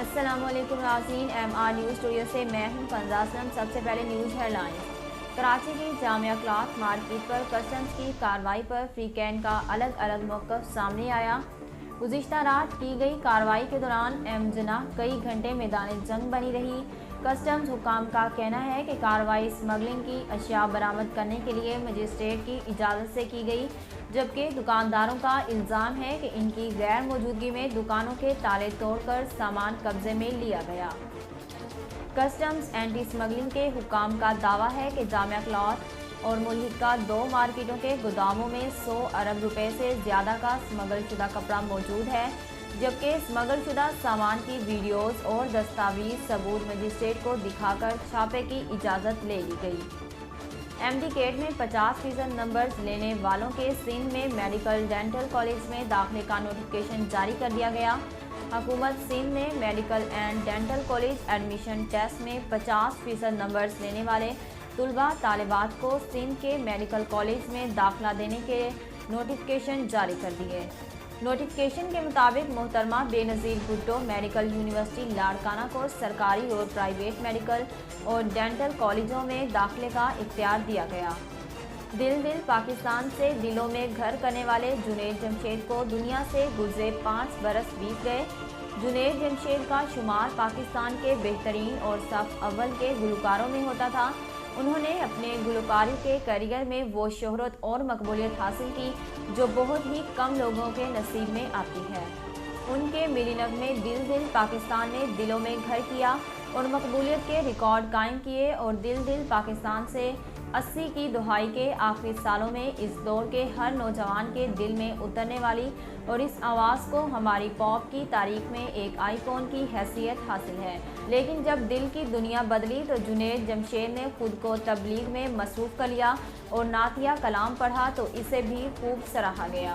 السلام علیکم ناظرین، ایم آر نیوز اسٹوڈیو سے میں ہوں کنزا اسلم۔ سب سے پہلے نیوز ہیڈ لائنز۔ کراچی کی جامعہ کلاتھ مارکیٹ پر کسٹمز کی کارروائی پر فریقین کا الگ الگ موقف سامنے آیا۔ گزشتہ رات کی گئی کارروائی کے دوران ایم جناح کئی گھنٹے میدان جنگ بنی رہی۔ کسٹمز حکام کا کہنا ہے کہ کارروائی اسمگلنگ کی اشیاء برآمد کرنے کے لیے مجسٹریٹ کی اجازت سے کی گئی، جبکہ دکانداروں کا الزام ہے کہ ان کی غیر موجودگی میں دکانوں کے تالے توڑ کر سامان قبضے میں لیا گیا۔ کسٹمز اینٹی اسمگلنگ کے حکام کا دعویٰ ہے کہ جامعہ کلاتھ اور ملحقہ 2 مارکیٹوں کے گوداموں میں 100 ارب روپے سے زیادہ کا اسمگل شدہ کپڑا موجود ہے، جبکہ اسمگل شدہ سامان کی ویڈیوز اور دستاویز ثبوت مجسٹریٹ کو دکھا کر چھاپے کی اجازت لے لی گئی۔ ایم ڈی کیٹ میں 50% نمبرز لینے والوں کے سندھ میں میڈیکل ڈینٹل کالج میں داخلے کا نوٹیفکیشن جاری کر دیا گیا۔ حکومت سندھ نے medical and dental college admission test میں 50% نمبرز لینے والے طلباء طالبات کو سندھ کے میڈیکل کالج میں داخلہ دینے کے نوٹیفکیشن جاری کر دیے۔ نوٹیفکیشن کے مطابق محترمہ بے نظیر بھٹو میڈیکل یونیورسٹی لاڑکانہ کو سرکاری اور پرائیویٹ میڈیکل اور ڈینٹل کالجوں میں داخلے کا اختیار دیا گیا۔ دل پاکستان سے دلوں میں گھر کرنے والے جنید جمشید کو دنیا سے گزرے 5 برس بیت گئے۔ جنید جمشید کا شمار پاکستان کے بہترین اور صف اول کے گلوکاروں میں ہوتا تھا۔ انہوں نے اپنے گلوکاری کے کیریئر میں وہ شہرت اور مقبولیت حاصل کی جو بہت ہی کم لوگوں کے نصیب میں آتی ہے۔ ان کے ملی نغمے دل پاکستان نے دلوں میں گھر کیا اور مقبولیت کے ریکارڈ قائم کیے، اور دل پاکستان سے 80 کی دہائی کے آخری سالوں میں اس دور کے ہر نوجوان کے دل میں اترنے والی اور اس آواز کو ہماری پاپ کی تاریخ میں ایک آئیکن کی حیثیت حاصل ہے۔ لیکن جب دل کی دنیا بدلی تو جنید جمشید نے خود کو تبلیغ میں مصروف کر لیا اور نعتیہ کلام پڑھا تو اسے بھی خوب سراہا گیا۔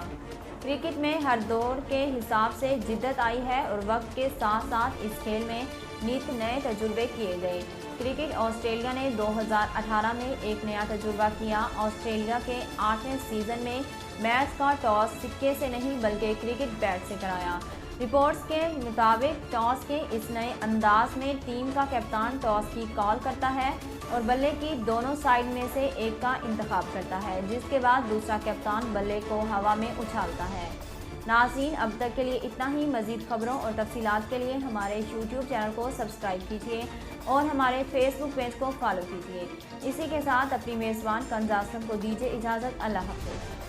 کرکٹ میں ہر دور کے حساب سے جدت آئی ہے اور وقت کے ساتھ ساتھ اس کھیل میں نت نئے تجربے کیے گئے۔ کرکٹ آسٹریلیا نے 2018 میں ایک نیا تجربہ کیا۔ آسٹریلیا کے 8ویں سیزن میں میچ کا ٹاس سکے سے نہیں بلکہ کرکٹ بیٹ سے کرایا۔ رپورٹس کے مطابق ٹاس کے اس نئے انداز میں ٹیم کا کپتان ٹاس کی کال کرتا ہے اور بلے کی دونوں سائیڈ میں سے ایک کا انتخاب کرتا ہے، جس کے بعد دوسرا کپتان بلے کو ہوا میں اچھالتا ہے۔ ناظرین، اب تک کے لیے اتنا ہی۔ مزید خبروں اور تفصیلات کے لیے ہمارے یوٹیوب چینل کو سبسکرائب کیجیے اور ہمارے فیس بک پیج کو فالو کیجیے۔ اسی کے ساتھ اپنی میزبان کنزا اسلم کو دیجیے اجازت۔ اللہ حافظ۔